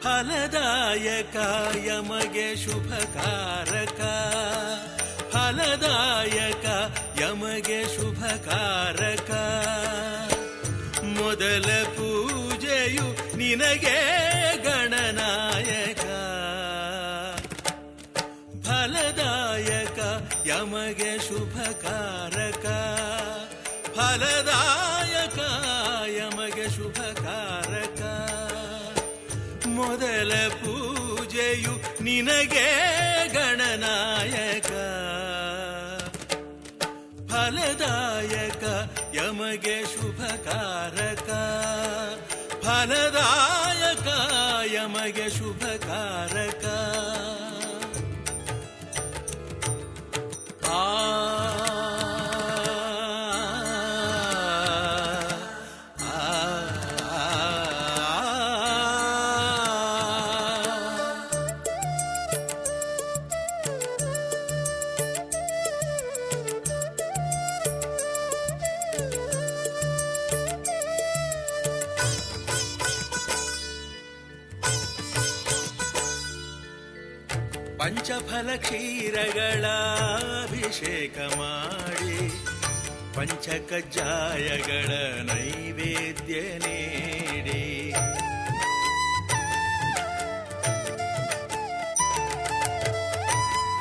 ಫಲದಾಯಕ ಯಮಗೆ ಶುಭಕಾರಕ, ಫಲದಾಯಕ ಯಮಗೆ ಶುಭಕಾರಕ. ಮೊದಲ ಪೂಜೆಯು ನಿನಗೆ ಗಣನಾಯಕ, ಫಲದಾಯಕ ಯಮಗೆ ಶುಭಕಾರಕ, ಫಲದಾಯಕ ಯಮಗೆ ಶುಭಕಾರಕ. ಮೊದಲ ಪೂಜೆಯು ನಿನಗೆ ಗಣನಾಯಕ, ಫಲದಾಯಕ ಯಮಗೆ ಶುಭಕಾರಕ, ಫಲದಾಯಕ ಯಮಗೆ ಶುಭಕಾರಕ. ಪಂಚಫಲ ಕ್ಷೀರಗಳ ಅಭಿಷೇಕ ಮಾಡಿ, ಪಂಚಕಜ್ಜಾಯಗಳ ನೈವೇದ್ಯ ನೀಡಿ,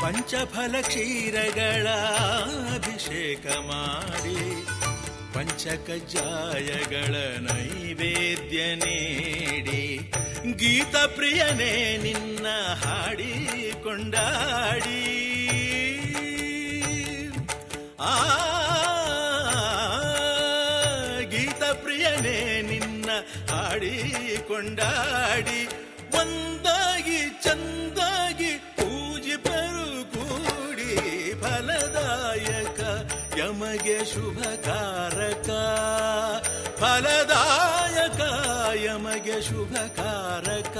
ಪಂಚಫಲ ಕ್ಷೀರಗಳ ಅಭಿಷೇಕ ಮಾಡಿ, ಪಂಚಕಜ್ಜಾಯಗಳ ನೈವೇದ್ಯ ನೀಡಿ, ಗೀತ ಪ್ರಿಯನೇ ನಿನ್ನ ಹಾಡಿ ಕೊಂಡಾಡಿ, ಗೀತ ಪ್ರಿಯನೇ ನಿನ್ನ ಹಾಡಿ ಕೊಂಡಾಡಿ, ಒಂದಾಗಿ ಚಂದಾಗಿ ಪೂಜಿಪರು ಕೂಡಿ, ಫಲದಾಯಕ ಯಮಗೆ ಶುಭಕಾರಕ, ಫಲದಾಯಕ ಯಮಗೆ ಶುಭಕಾರಕ.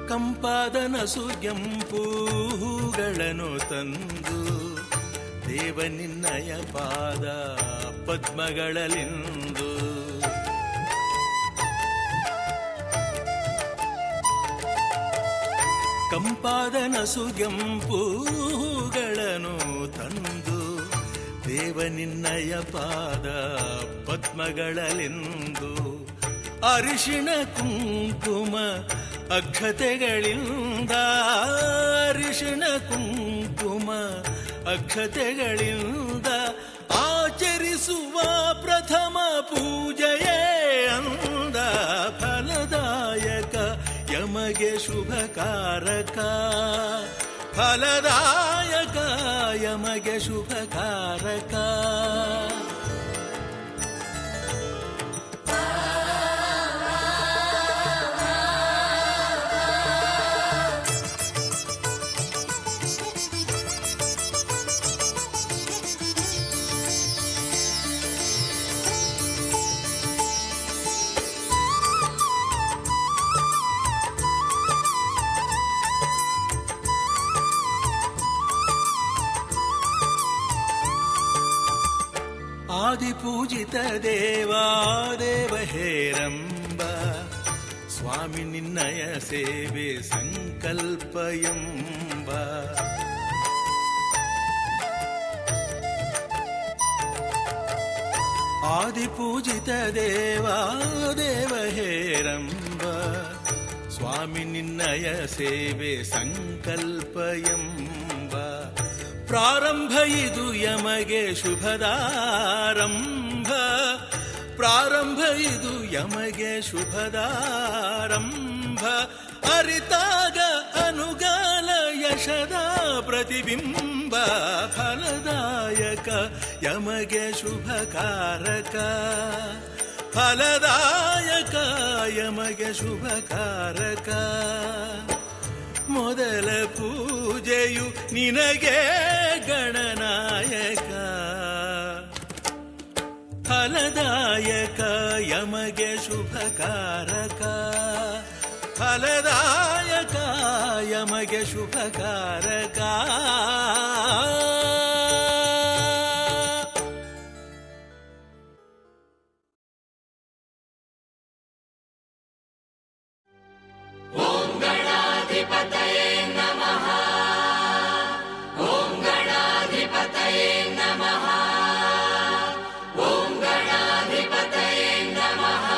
ಕಂಪಾದ ನಸುಗೆಂಪು ಹೂಗಳನ್ನು ತಂದು, ದೇವ ನಿನ್ನಯ ಪಾದ ಪದ್ಮಗಳಲಿಂದು, ಕಂಪಾದ ನಸುಗೆಂಪು ಹೂಗಳನ್ನು ತಂದು, ದೇವ ನಿನ್ನಯ ಪಾದ ಪದ್ಮಗಳಲಿಂದು, ಅರಿಶಿಣ ಕುಂಕುಮ ಅಕ್ಷತೆಗಳಿಂದ, ಅರಿಶಿಣ ಕುಂಕುಮ ಅಕ್ಷತೆಗಳಿಂದ ಆಚರಿಸುವ ಪ್ರಥಮ ಪೂಜೆಯೇ ಅಂದ, ಫಲದಾಯಕ ಯಮಗೆ ಶುಭಕಾರಕ, ಫಲದಾಯಕ ಯಮಗೆ ಶುಭಕಾರಕ. ಆದಿಪೂಜಿತ ದೇವಾದೇವ ಹೇರಂಬ, ಸ್ವಾಮಿ ನಿನ್ನಯ ಸೇವೆ ಸಂಕಲ್ಪಯಂಬ, ಆದಿಪೂಜಿತ ದೇವಾದೇವ ಹೇರಂಬ, ಸ್ವಾಮಿ ನಿನ್ನಯ ಸೇವೆ ಸಂಕಲ್ಪಯಂಬ. ಪ್ರಾರಂಭ ಇದು ಯಮಗೆ ಶುಭದಾರಂಭ, ಪ್ರಾರಂಭ ಇದು ಯಮಗೆ ಶುಭದಾರಂಭ. ಅರಿತಾಗ ಅನುಗಾಲ ಯಶದ ಪ್ರತಿಬಿಂಬ, ಫಲದಾಯಕ ಯಮಗೆ ಶುಭಕಾರಕ, ಫಲದಾಯಕ ಯಮಗೆ ಶುಭಕಾರಕ. ಮೊದಲ ಪೂಜೆಯು ನಿನಗೆ ಗಣನಾಯಕ. ಫಲದಾಯಕ ಯಮಗೆ ಶುಭಕಾರಕ. ಫಲದಾಯಕ ಯಮಗೆ ಶುಭಕಾರಕ. ಓಂ ಗಣಾಧಿಪತಯೇ ನಮಃ. ಓಂ ಗಣಾಧಿಪತಯೇ ನಮಃ. ಓಂ ಗಣಾಧಿಪತಯೇ ನಮಃ.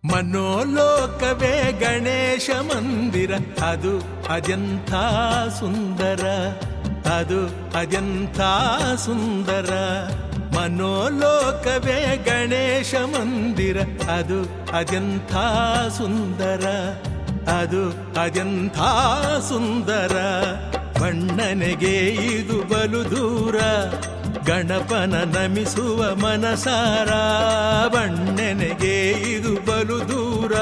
ಮನೋಲೋಕವೇ ಗಣೇಶ ಮಂದಿರ, ಅದು ಅದೆಂಥ ಸುಂದರ, ಅದು ಅದೆಂಥ ಸುಂದರ. ಮನೋಲೋಕವೇ ಗಣೇಶ ಮಂದಿರ, ಅದು ಅದೆಂಥ ಸುಂದರ, ಅದು ಅದೆಂಥ ಸುಂದರ. ಬಣ್ಣನೆಗೆ ಇದು ಬಲು ದೂರ, ಗಣಪನ ನಮಿಸುವ ಮನಸಾರ. ಬಣ್ಣನೆಗೆ ಇದು ಬಲು ದೂರ,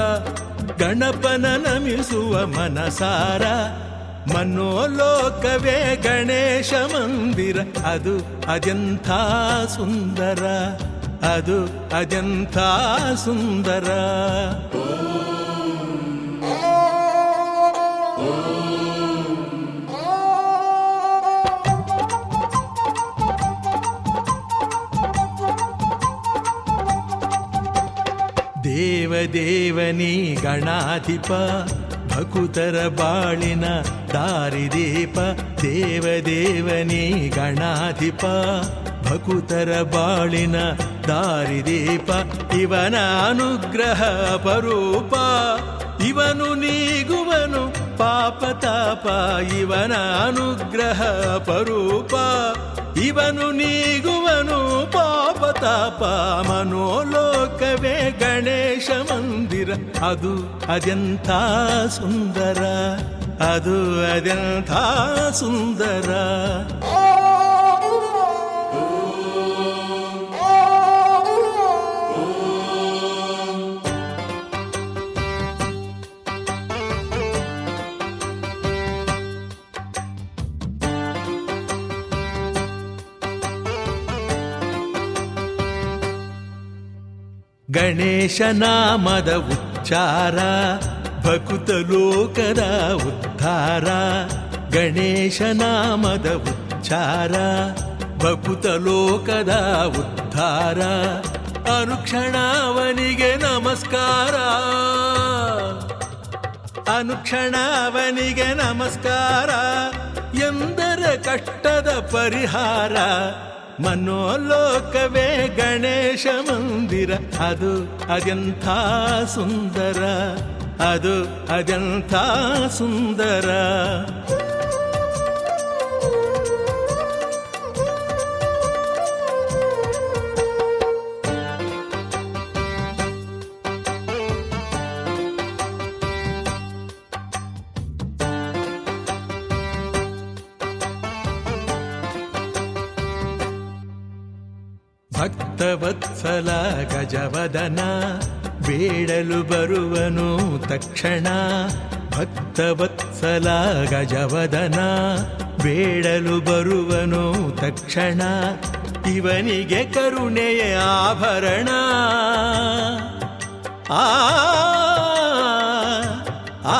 ಗಣಪನ ನಮಿಸುವ ಮನಸಾರ. ಮನೋಲೋಕವೇ ಗಣೇಶ ಮಂದಿರ, ಅದು ಅದೆಂಥ ಸುಂದರ, ಅದು ಅದೆಂಥ ಸುಂದರ. ದೇವದೇವನಿ ಗಣಾಧಿಪ, ಭಕುತರ ಬಾಳಿನ ದಾರಿದೀಪ. ದೇವದೇವನಿ ಗಣಾಧಿಪ, ಭಕುತರ ಬಾಳಿನ ದಾರಿದೀಪ. ಇವನ ಅನುಗ್ರಹ ಅಪರೂಪ, ಇವನು ನೀಗುವನು ಪಾಪತಾಪ. ಇವನ ಅನುಗ್ರಹ ಅಪರೂಪ, ಇವನು ನೀಗುವನು ಪಾಪತಾಪ. ಮನೋಲೋಕವೇ ಗಣೇಶ ಮಂದಿರ, ಅದು ಅದೆಂಥ ಸುಂದರ, ಅದು ಅದೆಂಥ ಸುಂದರ. ಗಣೇಶ ನಾಮದ ಉಚ್ಚಾರ, ಭಕುತ ಲೋಕದ ಉದ್ಧಾರ. ಗಣೇಶ ನಾಮದ ಉಚ್ಚಾರ, ಭಕುತ ಲೋಕದ ಉದ್ಧಾರ. ಅನುಕ್ಷಣವನಿಗೆ ನಮಸ್ಕಾರ, ಅನುಕ್ಷಣವನಿಗೆ ನಮಸ್ಕಾರ. ಎಂದರ ಕಷ್ಟದ ಪರಿಹಾರ. ಮನೋಲೋಕವೇ ಗಣೇಶ ಮಂದಿರ, ಅದು ಅದೆಂಥ ಸುಂದರ, ಅದು ಅದೆಂಥ ಸುಂದರ. ಭಕ್ತವತ್ಸಲ ಗಜವದನ, ಬೇಡಲು ಬರುವನು ತಕ್ಷಣ. ಭಕ್ತವತ್ಸಲ ಗಜವದನ, ಬೇಡಲು ಬರುವನು ತಕ್ಷಣ. ಇವನಿಗೆ ಕರುಣೆಯ ಆಭರಣ. ಆ ಆ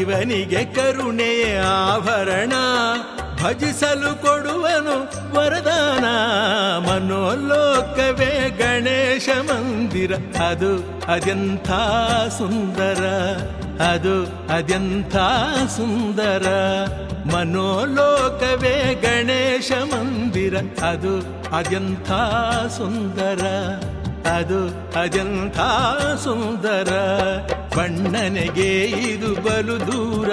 ಇವನಿಗೆ ಕರುಣೆಯ ಆಭರಣ. ಭಜಿಸಲು ಕೊಡುವನು ವರದಾನ. ಮನೋಲೋಕವೇ ಗಣೇಶ ಮಂದಿರ, ಅದು ಅದೆಂಥ ಸುಂದರ, ಅದು ಅದೆಂಥ ಸುಂದರ. ಮನೋಲೋಕವೇ ಗಣೇಶ ಮಂದಿರ, ಅದು ಅದೆಂಥ ಸುಂದರ, ಅದು ಅದೆಂಥ ಸುಂದರ. ಬಣ್ಣನೆಗೆ ಇದು ಬಲು ದೂರ,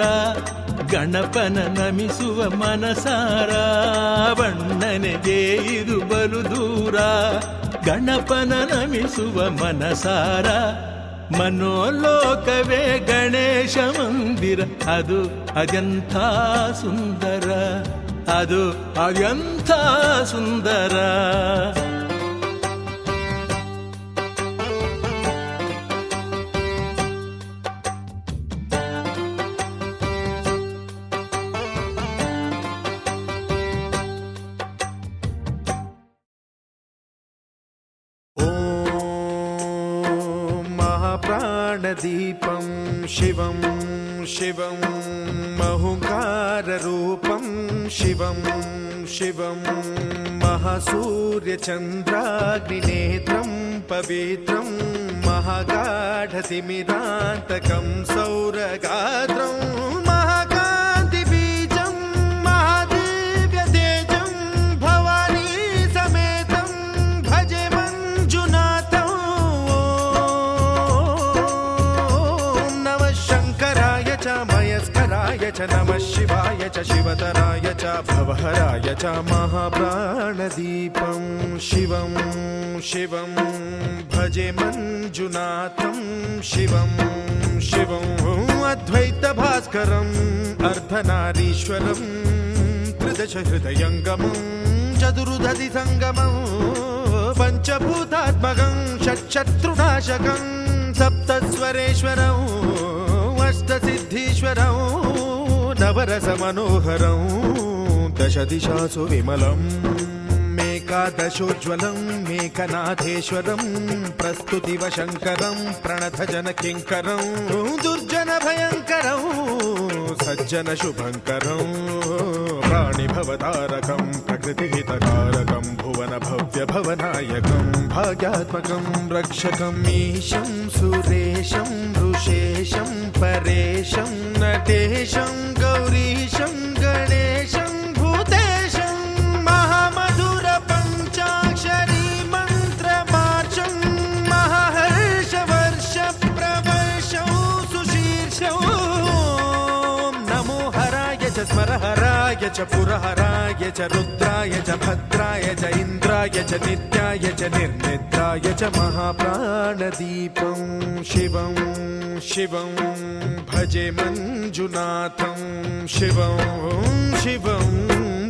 ಗಣಪನ ನಮಿಸುವ ಮನಸಾರ. ಬಣ್ಣನೆಗೆ ಇದು ಬಲು ದೂರ, ಗಣಪನ ನಮಿಸುವ ಮನಸಾರ. ಮನೋಲೋಕವೇ ಗಣೇಶ ಮಂದಿರ, ಅದು ಅದೆಂಥ ಸುಂದರ, ಅದು ಅದೆಂಥ ಸುಂದರ. दीपं शिवं शिवं महुकाररूपं शिवं शिवं महासूर्यचन्द्राग्निनेत्रं पवित्रं महागाढतिमिरान्तकं सौरगात्रं महाकान्तिबीजं महादिव्यतेजं भवानी समेतं भजे मञ्जुनाथं. मयस्कराय च नमः शिवाय च शिवतराय च भवहराय च महाप्राणदीपं शिवं शिवं भजे मञ्जुनाथं शिवं शिवं अद्वैतभास्करम् अर्धनारीश्वरं त्रिदशहृदयङ्गमं चतुर्दधि संगमं पञ्चभूतात्मकं षट्शत्रुनाशकं सप्तस्वरेश्वरम् अष्टसिद्धीश्वरं नवरसमनोहरं दशदिशासु विमलं मेकादशोज्ज्वलं मेकनाथेश्वरं प्रस्तुतिवशङ्करं प्रणतजनकिङ्करं दुर्जनभयङ्करं सज्जनशुभङ्करं प्राणिभवतारकं प्रकृतिहितकारकं भुवनभव्यभवनायकं भाग्यात्मकं रक्षकम् ईशं सुरेशं ऋषेशं परेशं नटेशं गौरीशं गणेशं भूतेशं महामधुर पञ्चाक्षरी मन्त्रमार्चं महाहर्षवर्षप्रवर्षं सुशीर्षं नमो हराय च स्मरहराय च पुरहराय च रुद्राय च भद्राय च इन्द्राय च नित्याय च निर्निद्राय च महाप्राणदीपं शिवं शिवं भजे मञ्जुनाथं शिवं शिवं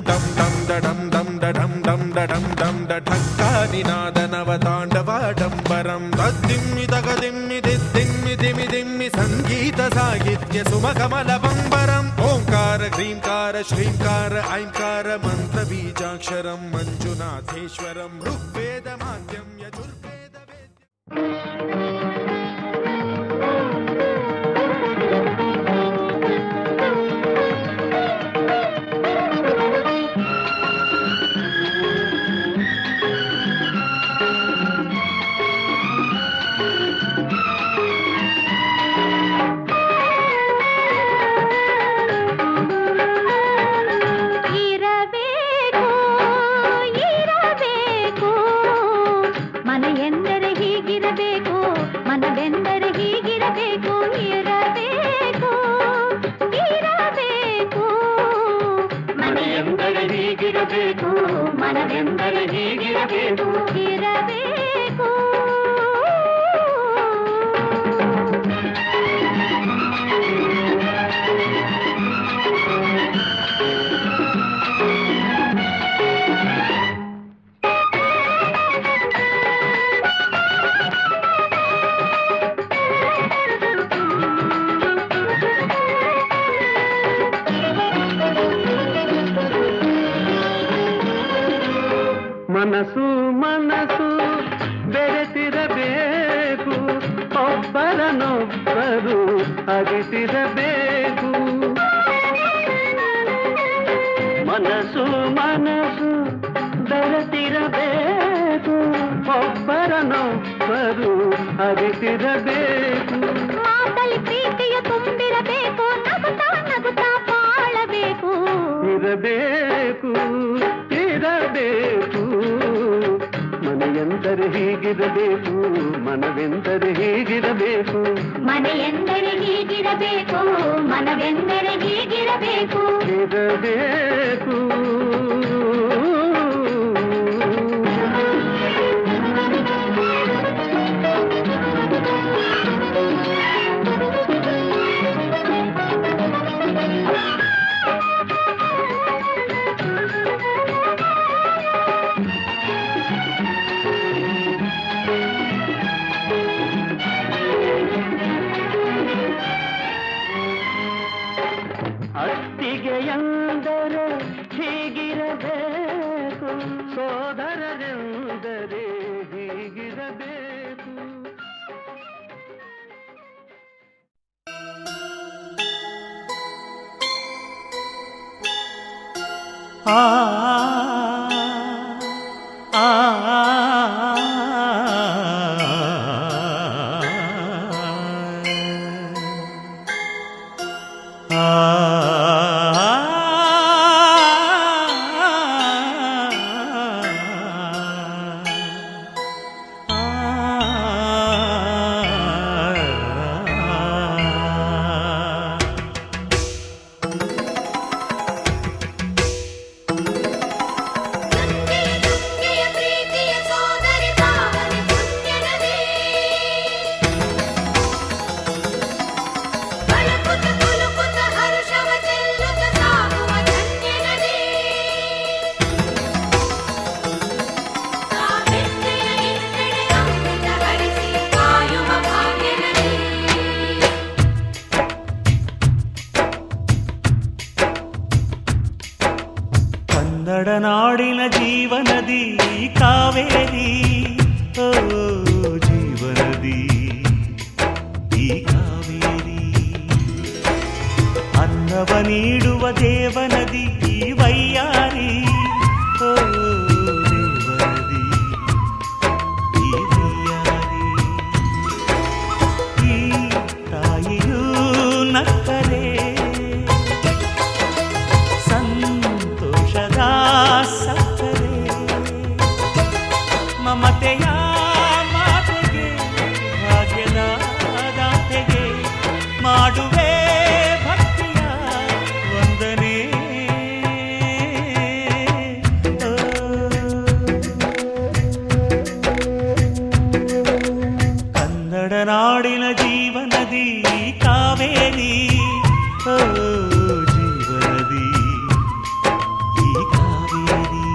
दं दं दडं दं डडं दं डडं दं डढक्कानिनादनवताण्डवाडम्बरं तद्दिम्मि तगदिम्मि दिद्दिम्मि दिमि दिम्मि सङ्गीतसाहित्य सुमकमलबम्बरम् ओङ्कार ह्रीङ्कार श्रीङ्कार ऐङ्कार मन्त्रबीजाक्षरं मञ्जुनाथेश्वरं ऋग्वेदमाद्यं यजुर्वेदवेद्यम्. ಮನವೆಂದರೆ ಹೀಗಿರಬೇಕು ಇರಬೇಕು. ಮನಸ್ಸು ಮನಸ್ಸು ಬೆರೆತಿರಬೇಕು, ಒಬ್ಬರನೊಬ್ಬರು ಅರಿತಿರಬೇಕು. ಮನಸ್ಸು ಮನಸ್ಸು ಬೆರೆತಿರಬೇಕು, ಒಬ್ಬರನೊಬ್ಬರು ಅರಿತಿರಬೇಕು. ಮಾತಲ್ಲಿ ಪ್ರೀತಿಯ ತುಂಬಿರಬೇಕು, ನಗುತ್ತಾ ನಗುತ್ತಾ ಬಾಳಬೇಕು. ಇರಬೇಕು ಇರಬೇಕು, ಮನೆಯಂದರೆ ಹೀಗಿರಬೇಕು. ಮನವೆಂದರೆ ಹೀಗಿರಬೇಕು, ಮನವೆಂದರೆ ಹೀಗಿರಬೇಕು. ಇರಬೇಕು ಅತ್ತಿಗೆಯಂದರೆ ಹೀಗಿರಬೇಕು, ಸೋದರರೆಂದರೆ ಹೀಗಿರಬೇಕು. ಆ ಆ ನಾಡಿನ ಜೀವನದಿ ಕಾವೇರಿ, ಓ ಜೀವನದಿ ಈ ಕಾವೇರಿ, ಅನ್ನವ ನೀಡುವ ದೇವನದಿ ವೈಯಾರಿ, ಓ ದೇವನದಿ ಈ ವೈಯಾರಿ. ಈ ತಾಯಿಯೂ ನಕ್ಕರೆ ಸಕ್ಕರೆ, ಮಮತೆಯ ಮಾತೆಗೆ ಭಾಗ್ಯದ ದಾತೆಗೆ ಮಾಡುವೆ ಭಕ್ತಿಯ ವಂದನೆ. ಕನ್ನಡ ನಾಡಿನ ಜೀವನದಿ ಕಾವೇರಿ, ಓ ಜೀವನದಿ ಈ ಕಾವೇರಿ.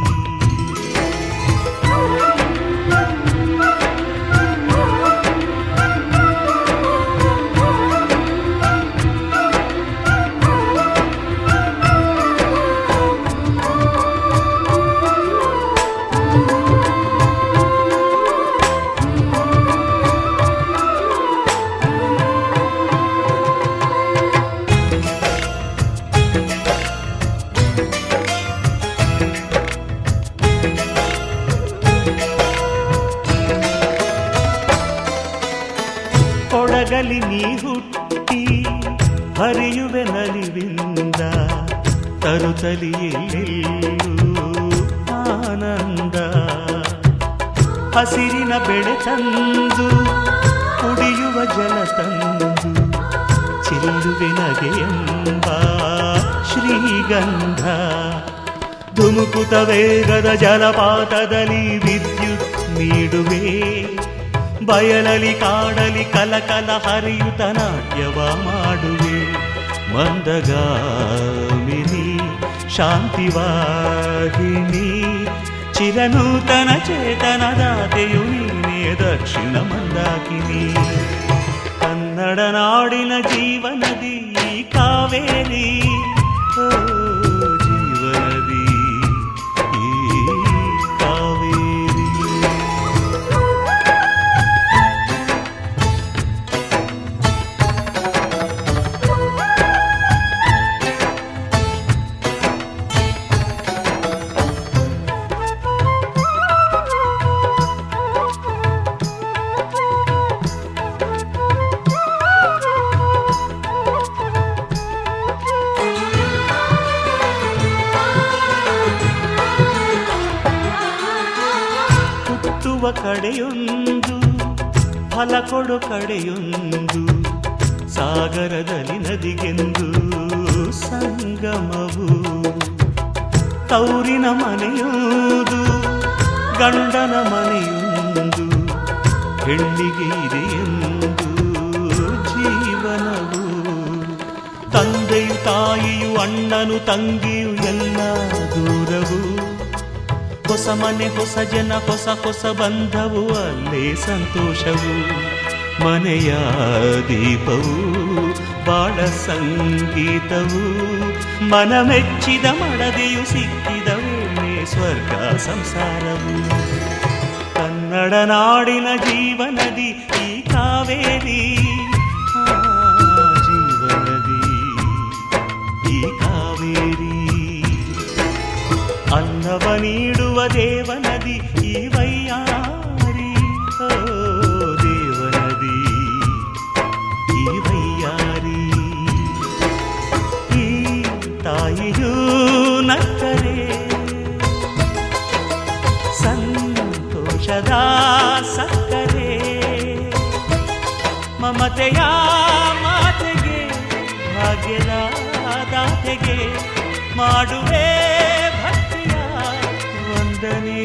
ಕೊಡಗಲಿ ನೀ ಹುಟ್ಟಿ ಹರಿಯುವೆ ನಲಿವಿಂದ, ತರುತ್ತಲಿಯೆಲ್ಲೆಲ್ಲೂ ಆನಂದ. ಹಸಿರಿನ ಬೆಳೆ ತಂದು ಕುಡಿಯುವ ಜಲ ತಂದು ಚೆಲ್ಲುವೆ ನಗೆಯೆಂಬ ಶ್ರೀಗಂಧ. ಧುಮುಕುತ ವೇಗದ ಜಲಪಾತದಲ್ಲಿ ವಿದ್ಯುತ್ ನೀಡುವೆ, ಬಯಲಲಿ ಕಾಡಲಿ ಕಲಕಲ ಹರಿಯುತ ನಾಟ್ಯವ ಮಾಡುವೆ. ಮಂದಗಾಮಿನಿ ಶಾಂತಿವಾಹಿನಿ, ಚಿರನೂತನ ಚೇತನದಾತೆಯು ನೀನೇ ದಕ್ಷಿಣ ಮಂದಾಕಿನಿ. ಕನ್ನಡ ನಾಡಿನ ಜೀವನದಿ ಕಾವೇರಿ, ಓ ಜೀವನದಿ ಈ ಕಾವೇರಿ. ಕಡೆಯೊಂದು ಫಲ ಕೊಡು ಕಡೆಯೊಂದು, ಸಾಗರದಲ್ಲಿ ನದಿಗೆಂದು ಸಂಗಮವು, ತೌರಿನ ಮನೆಯುವುದು ಗಂಡನ ಮನೆಯೊಂದು, ಹೆಣ್ಣಿಗೆ ಇದೆಯೆಂದು ಜೀವನವು. ತಂದೆಯು ತಾಯಿಯು ಅಣ್ಣನು ತಂಗಿಯು ಎಲ್ಲ ದೂರವು, ಹೊಸ ಮನೆ ಹೊಸ ಜನ ಹೊಸ ಹೊಸ ಬಂಧವು, ಅಲ್ಲೇ ಸಂತೋಷವು. ಮನೆಯ ದೀಪವು ಬಾಳ ಸಂಗೀತವು, ಮನ ಮೆಚ್ಚಿದ ಮಡದೆಯು ಸಿಕ್ಕಿದ ವೇಳೆ ಸ್ವರ್ಗ ಸಂಸಾರವು. ಕನ್ನಡ ನಾಡಿನ ಜೀವನದಿ ಈ ಕಾವೇರಿ, ಜೀವನದಿ ಈ ಕಾವೇರಿ. ಅನ್ನವ ನೀಡುವ ದೇವನದಿ ಈ ವೈಯಾರಿ, ದೇವನದಿ ಈ ವೈಯಾರಿ. ಈ ತಾಯಿಯೂ ನಕ್ಕರೆ ಸಂತೋಷದ ಸಕ್ಕರೆ, ಮಮತೆಯ ಮಾತೆಗೆ ಭಾಗ್ಯದ ದಾತೆಗೆ ಮಾಡುವೆ ಭಕ್ತಿಯ ವಂದನೆ.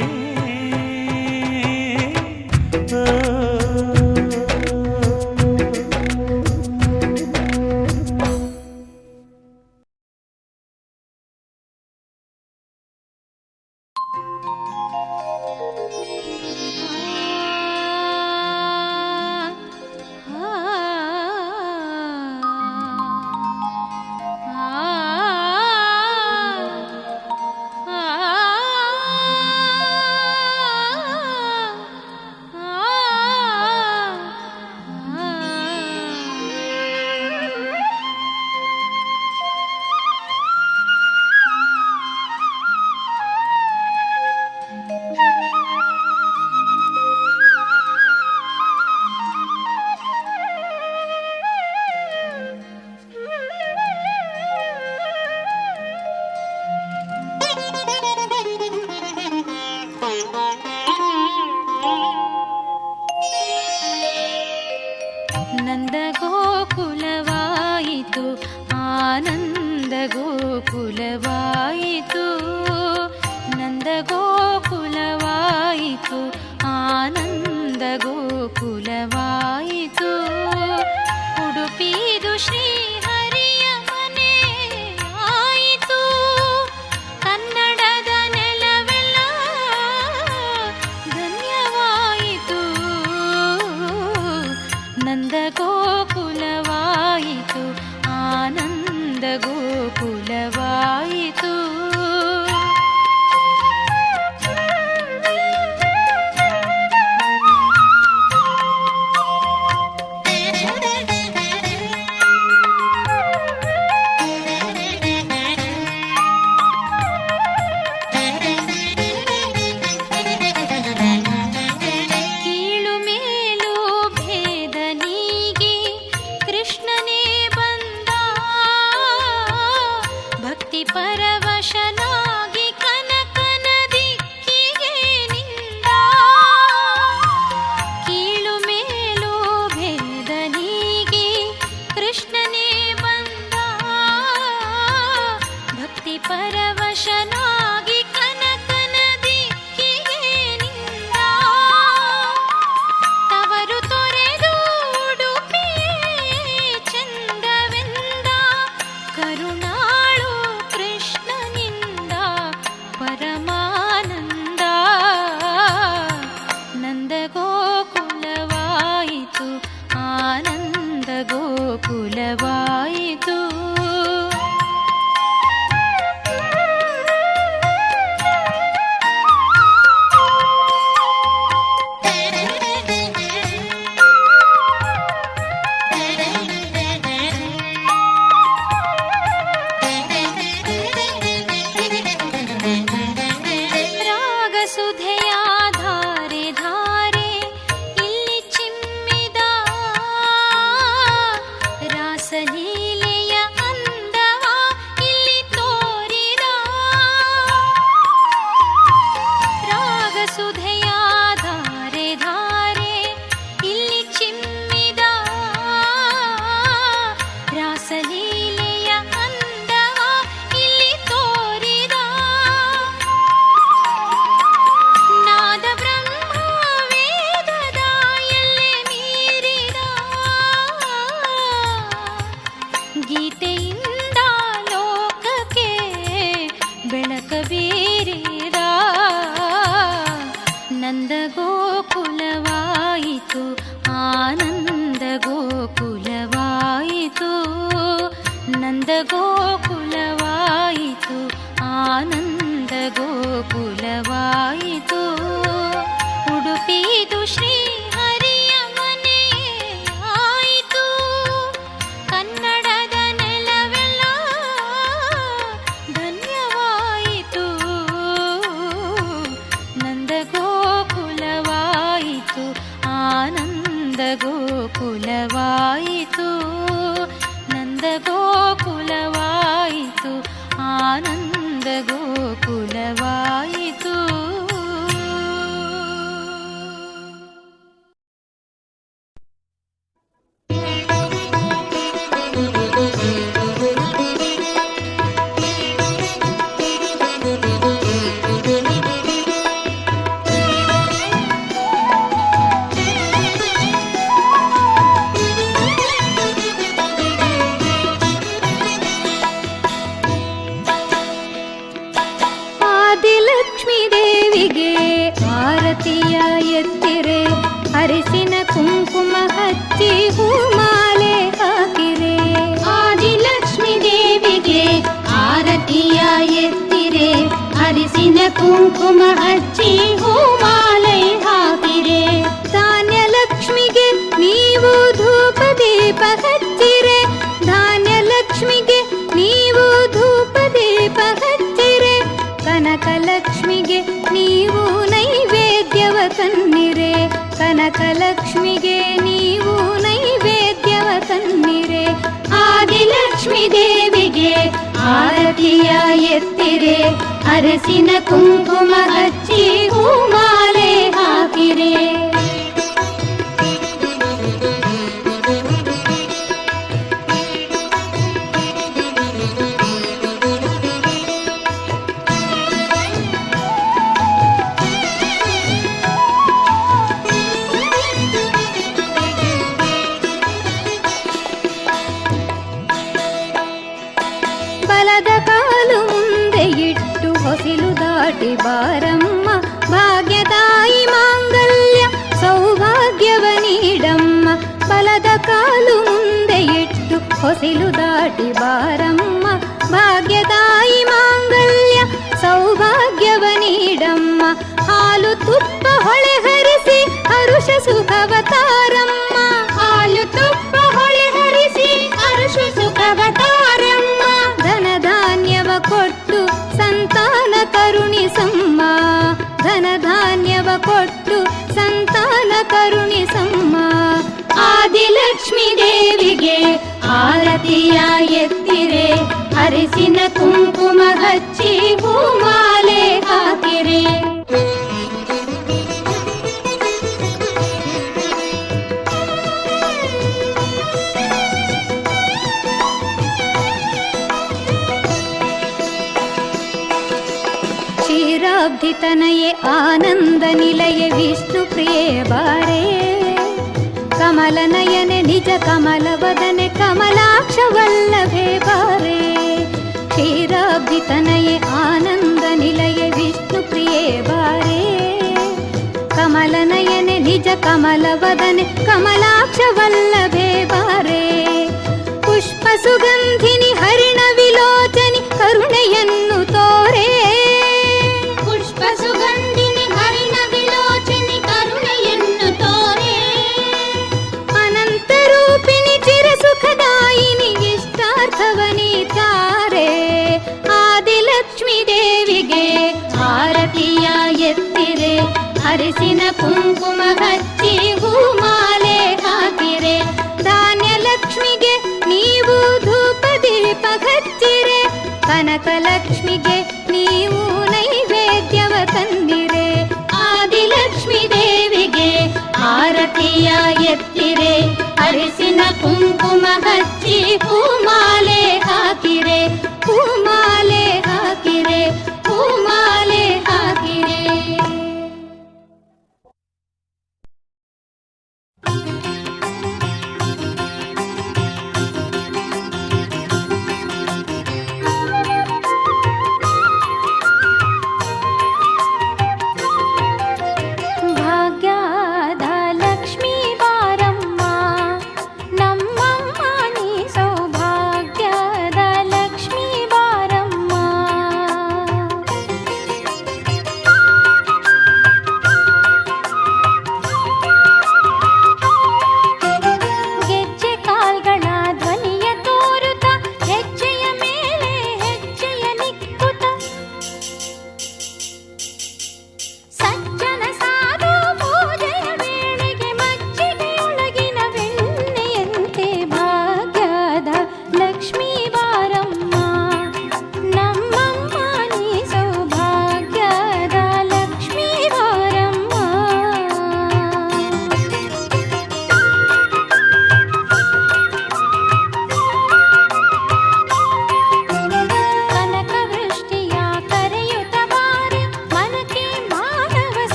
ನಂದ ಗೋಕುಲವಾಯಿತು ಆನಂದ ಗೋಕುಲವಾಯಿತು, ನಂದ ಗೋಕುಲವಾಯಿತು ಆನಂದ ಗೋಕುಲವಾಯಿತು. ಉಡುಪಿದು ಶ್ರೀಹರಿಯ ಮನೆ ಆಯಿತು, ಕನ್ನಡದ ನೆಲವೆಲ್ಲ ಧನ್ಯವಾಯಿತು. ನಂದ ಗೋಕುಲವಾಯಿತು ಆನಂದ ಗೋಕುಲವಾಯಿತು. ಗೀತೆಯಿಂದ ಲೋಕಕ್ಕೆ ಬೆಳಕ ಬೀರಿದ ನಂದ ಗೋಕುಲವಾಯಿತು, ಆನಂದ ಗೋಕುಲವಾಯಿತು, ನಂದ ಗೋಕುಲವಾಯಿತು, ಆನಂದ ಗೋಕುಲವಾಯಿತು. ಉಡುಪಿದು ಶ್ರೀಹರಿಯ ಮನೆ ಆಯಿತು, ಕನ್ನಡದ ನೆಲವೆಲ್ಲ ಧನ್ಯವಾಯಿತು. ನಂದ ಗೋಕುಲವಾಯಿತು, ಆನಂದ ಗೋಕುಲವಾಯಿತು, ನಂದ ಗೋಕುಲವಾಯಿತು, ಆನಂದ ಗೋಕುಲವಾಯಿತು. ಆರತಿಯ ಎತ್ತಿರೆ, ಅರಿಸಿನ ಕುಂಕುಮ ಹಚ್ಚಿ ಹೂಮಾಲೆ ಹಾಕಿರೆ. ಆದಿಲಕ್ಷ್ಮೀ ದೇವಿಗೆ ಆರತಿಯ ಎತ್ತಿರೆ, ಅರಿಸಿನ ಕುಂಕುಮ ಹಚ್ಚಿ ಹೂಮಾಲೆ ಹಾಕಿರೆ. ಧಾನ್ಯಲಕ್ಷ್ಮಿಗೆ ನೀವು ಧೂಪ ದೀಪ ಹಚ್ಚಿರೆ, ಧಾನ್ಯಲಕ್ಷ್ಮಿಗೆ ನೀವು ಧೂಪ ದೀಪ ಹಚ್ಚಿರೆ. ಕನಕಲಕ್ಷ್ಮಿಗೆ ನೀವು ನೈವೇದ್ಯವ ತನ್ನಿರೆ, ಕನಕಲಕ್ಷ್ಮಿಗೆ ನೀವು ನೈವೇದ್ಯವ ತನ್ನಿರೆ. ಆದಿಲಕ್ಷ್ಮೀ ದೇವಿಗೆ ಆರತಿಯ ಎತ್ತಿರೆ, ಅರಸಿನ ಕುಂಕುಮ ಹಚ್ಚಿ ಹೂಮಾಲೆ ಹಾಕಿರೆ. ಬಲದ ಕಾಲು ಮುಂದೆ ಇಟ್ಟು ಹೊಸಿಲು ದಾಟಿ ಬಾರಮ್ಮ, ಭಾಗ್ಯದಾಯಿ ಮಾಂಗಲ್ಯ ಸೌಭಾಗ್ಯವ ನೀಡಮ್ಮ. ಬಲದ ಕಾಲು ಮುಂದೆ ಇಟ್ಟು ಹೊಸಿಲು ದಾಟಿ ಬಾರಮ್ಮ, ಭಾಗ್ಯದಾಯಿ ಮಾಂಗಲ್ಯ ಸೌಭಾಗ್ಯವ ನೀಡಮ್ಮ. ಹಾಲು ತುಪ್ಪ ಹೊಳೆ ಹರಿಸಿ ಹರುಷ ಸುಖವ ತಾರಮ್ಮ, ಹಾಲು ತುಪ್ಪ ಹೊಳೆ ಹರಿಸಿ ಹರುಷ ಸುಖವ ತಾರಮ್ಮ. ಧನಧಾನ್ಯವ ಕೊಟ್ಟು ಸಂತಾನ ಕರುಣಿಸಮ್ಮ, ಧನಧಾನ್ಯವ ಕೊಟ್ಟು ಸಂತಾನ ಕರುಣಿಸಮ್ಮ. ಆದಿಲಕ್ಷ್ಮೀ ದೇವಿಗೆ ಆರತಿಯ ಎತ್ತಿರೆ, ಅರಿಸಿನ ಕುಂಕುಮ ಹಚ್ಚಿ ಹೂಮಾಲೆ ಹಾಕಿರೆ. ಕ್ಷೀರಾಬ್ಧಿ ತನಯೇ ಆನಂದ ನಿಲಯ ವಿಷ್ಣು ಪ್ರಿಯೇ ಬಾರೇ, ಕಮಲ ನಯನೆ ನಿಜ ಕಮಲ ವದನೆ ಕಮಲಾಕ್ಷ ವಲ್ಲಭೆ ಬಾರೇ. ಕ್ಷೀರಾಬ್ಧಿ ತನಯೇ ಆನಂದ ನಿಲಯ ವಿಷ್ಣು ಪ್ರಿಯೇ ಬಾರೇ, ಕಮಲ ನಯನೆ ನಿಜ ಕಮಲ ವದನೆ ಕಮಲಾಕ್ಷ ವಲ್ಲಭೆ ಬಾರೇ. ಪುಷ್ಪ ಸುಗಂಧಿನಿ ಹರಿಣ ವಿಲೋಚನಿ ಕರುಣೆಯನ್ನು ತೋರೇ, ಪುಷ್ಪ ಸುಗಂಧಿನಿ ಹರಿಣ ವಿಲೋಚನಿ ಕರುಣೆಯನ್ನು ತೋರೆ. ಅನಂತ ರೂಪಿಣಿ ಚಿರ ಸುಖದಾಯಿನಿ ಇಷ್ಟಾರ್ಥವನಿ ತಾರೆ. ಆದಿಲಕ್ಷ್ಮೀ ದೇವಿಗೆ ಆರತಿಯ ಎತ್ತಿರೆ, ಅರಿಸಿನ ಕುಂಕುಮ ಹಚ್ಚಿ ಹೂಮಾಲೆ ಹಾಕಿರೆ. ಧಾನ್ಯಲಕ್ಷ್ಮಿಗೆ ನೀವು ಧೂಪ ದೀಪ ಹಚ್ಚಿರೆ, ಕನಕಲಕ್ಷ್ಮಿಗೆ ನೀವು ನೈವೇದ್ಯವ ತಂದಿರೆ. ಆದಿಲಕ್ಷ್ಮೀ ದೇವಿಗೆ ಆರತಿಯ ಎತ್ತಿರೆ, ಅರಿಸಿನ ಕುಂಕುಮ ಹಚ್ಚಿ ಹೂಮಾಲೆ ಹಾಕಿರೆ. ಹೂಮಾಲೆ ಹಾಕಿರೆ, ಹೂಮಾಲೆ ಹಾಕಿರೆ.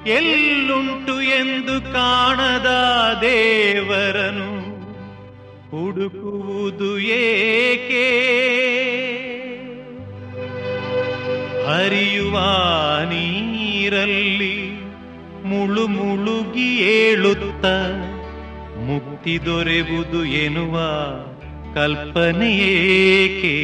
ಎಲ್ಲುಂಟು ಎಂದು ಕಾಣದ ದೇವರನು ಹುಡುಕುವುದು ಏಕೆ? ಹರಿಯುವ ನೀರಲ್ಲಿ ಮುಳುಗಿ ಏಳುತ್ತ ಮುಕ್ತಿ ದೊರೆವುದು ಎನ್ನುವ ಕಲ್ಪನೆಯೇಕೆ?